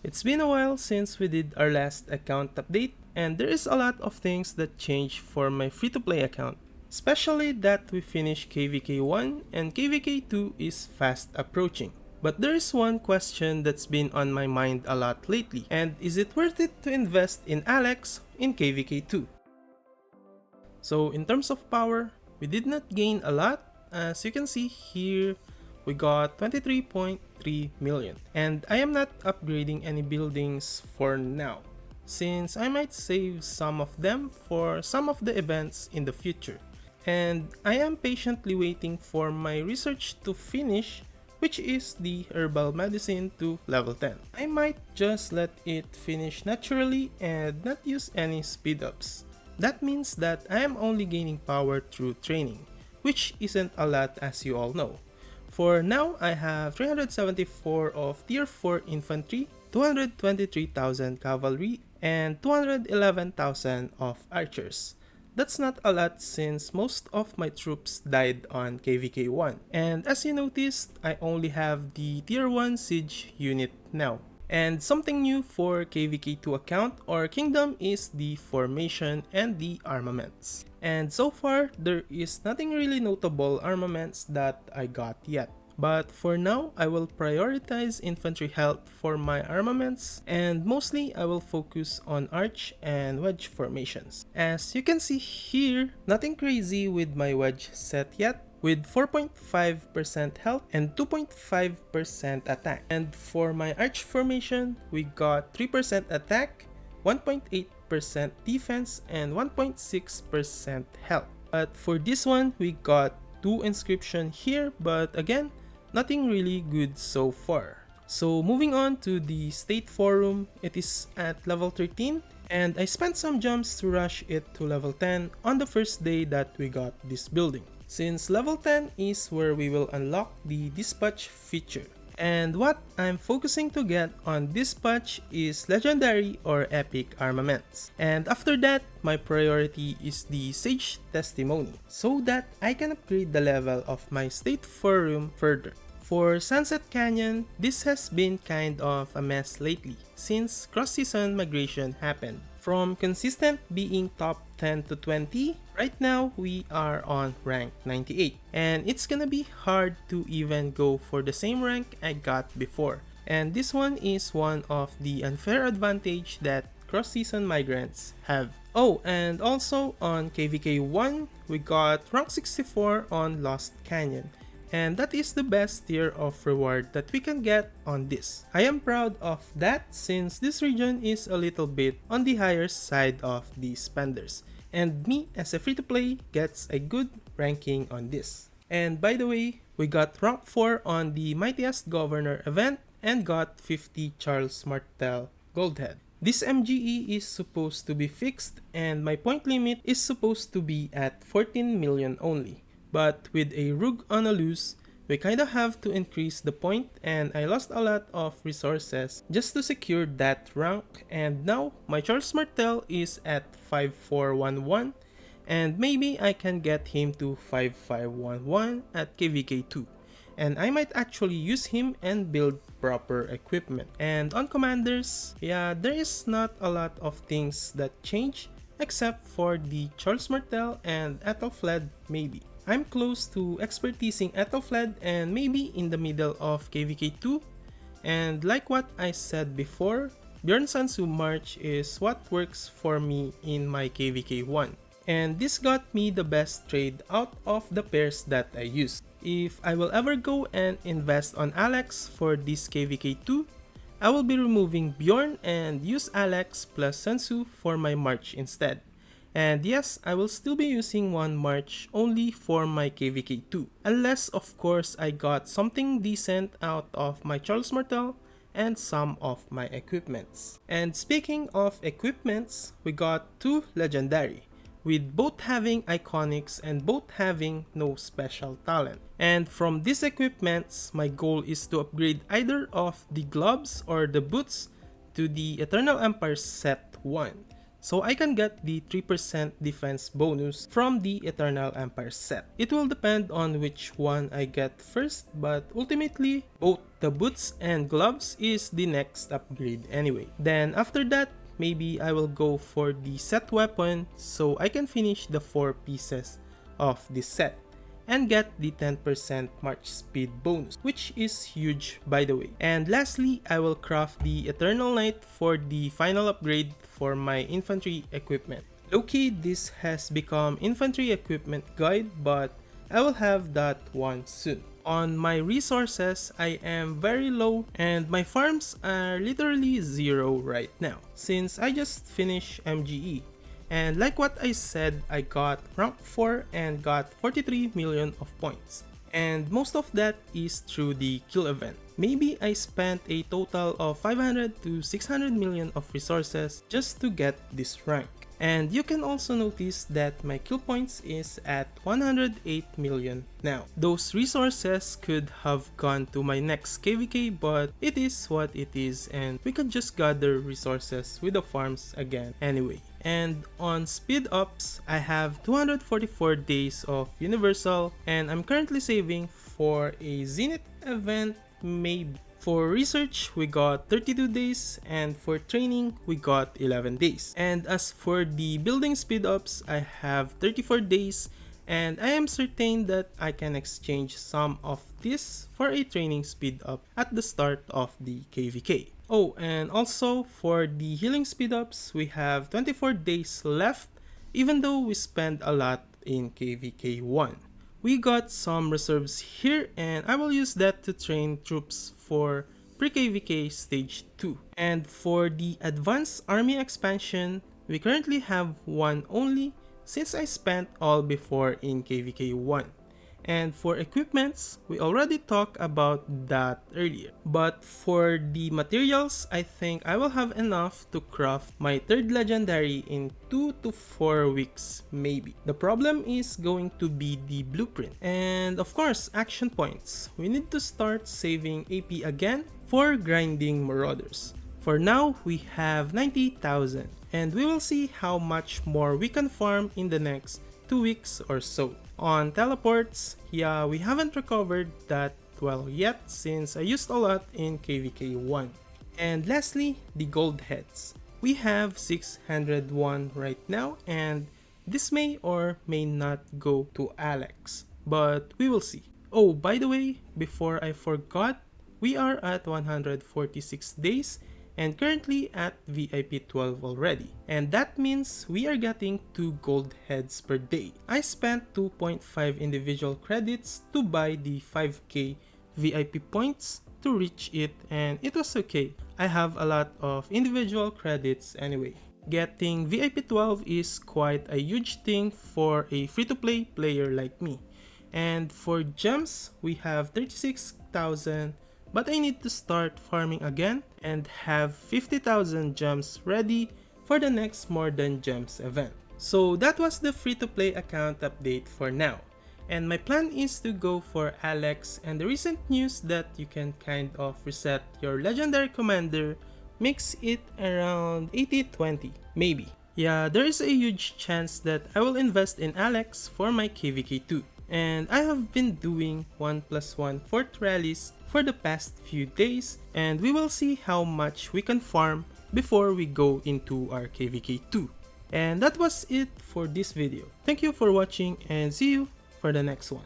It's been a while since we did our last account update, and there is a lot of things that changed for my free-to-play account. Especially that we finished KVK 1 and KVK 2 is fast approaching. But there is one question that's been on my mind a lot lately, and is it worth it to invest in Alex in KVK 2? So in terms of power, we did not gain a lot. As you can see here, we got 23.3 million. And I am not upgrading any buildings for now, since I might save some of them for some of the events in the future. And I am patiently waiting for my research to finish, which is the herbal medicine to level 10. I might just let it finish naturally and not use any speed ups. That means that I am only gaining power through training, which isn't a lot as you all know. For now, I have 374 of tier 4 infantry, 223,000 cavalry, and 211,000 of archers. That's not a lot since most of my troops died on KVK 1. And as you noticed, I only have the tier 1 siege unit now. And something new for KVK 2 account or kingdom is the formation and the armaments. And so far, there is nothing really notable armaments that I got yet. But for now, I will prioritize infantry health for my armaments, and mostly I will focus on arch and wedge formations. As you can see here, nothing crazy with my wedge set yet, with 4.5% health and 2.5% attack. And for my arch formation, we got 3% attack, 1.8% defense, and 1.6% health. But for this one, we got 2 inscription here, but again, nothing really good so far. So moving on to the state forum, it is at level 13, and I spent some jumps to rush it to level 10 on the first day that we got this building, since level 10 is where we will unlock the dispatch feature. And what I'm focusing to get on dispatch is legendary or epic armaments. And after that, my priority is the sage testimony, so that I can upgrade the level of my state forum further. For Sunset Canyon, this has been kind of a mess lately since cross-season migration happened. From consistent being top 10 to 20, right now we are on rank 98. And it's gonna be hard to even go for the same rank I got before. And this one is one of the unfair advantage that cross-season migrants have. Oh, and also on KVK 1, we got rank 64 on Lost Canyon. And that is the best tier of reward that we can get on this. I am proud of that since this region is a little bit on the higher side of the spenders. And me as a free-to-play gets a good ranking on this. And by the way, we got rank 4 on the Mightiest Governor event and got 50 Charles Martel Goldhead. This MGE is supposed to be fixed and my point limit is supposed to be at 14 million only. But with a Rogue on a loose, we kinda have to increase the point, and I lost a lot of resources just to secure that rank, and now my Charles Martel is at 5411 and maybe I can get him to 5511 at KVK 2. And I might actually use him and build proper equipment. And on commanders, yeah, there is not a lot of things that change except for the Charles Martel and Ethelfled maybe. I'm close to expertising Ethelfled and maybe in the middle of KVK 2. And like what I said before, Bjorn Sansu March is what works for me in my KVK 1. And this got me the best trade out of the pairs that I used. If I will ever go and invest on Alex for this KVK 2, I will be removing Bjorn and use Alex plus Sansu for my March instead. And yes, I will still be using one March only for my KVK 2. Unless of course I got something decent out of my Charles Martel and some of my equipments. And speaking of equipments, we got 2 legendary, with both having iconics and both having no special talent. And from these equipments, my goal is to upgrade either of the gloves or the boots to the Eternal Empire set 1. so I can get the 3% defense bonus from the Eternal Empire set. It will depend on which one I get first, but ultimately both the boots and gloves is the next upgrade anyway. Then after that, maybe I will go for the set weapon so I can finish the 4 pieces of this set and get the 10% march speed bonus, which is huge by the way. And lastly, I will craft the Eternal Knight for the final upgrade for my infantry equipment. Low-key, this has become infantry equipment guide, but I will have that one soon. On my resources, I am very low and my farms are literally 0 right now since I just finished MGE. And like what I said, I got rank 4 and got 43 million of points. And most of that is through the kill event. Maybe I spent a total of 500 to 600 million of resources just to get this rank. And you can also notice that my kill points is at 108 million now. Those resources could have gone to my next KVK, but it is what it is and we could just gather resources with the farms again anyway. And on speed ups, I have 244 days of universal and I'm currently saving for a Zenith event maybe. For research, we got 32 days and for training, we got 11 days. And as for the building speed ups, I have 34 days and I am certain that I can exchange some of this for a training speed up at the start of the KVK. Oh, and also for the healing speed ups, we have 24 days left even though we spend a lot in KVK 1. We got some reserves here and I will use that to train troops for pre-KVK stage 2. And for the advanced army expansion, we currently have one only since I spent all before in KVK 1. And for equipments, we already talked about that earlier. But for the materials, I think I will have enough to craft my third legendary in 2 to 4 weeks maybe. The problem is going to be the blueprint. And of course, action points. We need to start saving AP again for grinding marauders. For now, we have 90,000 and we will see how much more we can farm in the next 2 weeks or so. On teleports, yeah, we haven't recovered that well yet since I used a lot in KVK 1. And lastly, the gold heads. We have 601 right now and this may or may not go to Alex, but we will see. Oh, by the way, before I forgot, we are at 146 days and currently at VIP 12 already. And that means we are getting 2 gold heads per day. I spent 2.5 individual credits to buy the 5k VIP points to reach it and it was okay. I have a lot of individual credits anyway. Getting VIP 12 is quite a huge thing for a free-to-play player like me. And for gems, we have 36,000. But I need to start farming again and have 50,000 gems ready for the next More Than Gems event. So that was the free-to-play account update for now. And my plan is to go for Alex, and the recent news that you can kind of reset your legendary commander makes it around 80-20 maybe. Yeah, there is a huge chance that I will invest in Alex for my KVK 2. And I have been doing 1+1 fort rallies for the past few days and we will see how much we can farm before we go into our KVK 2. And that was it for this video. Thank you for watching and see you for the next one.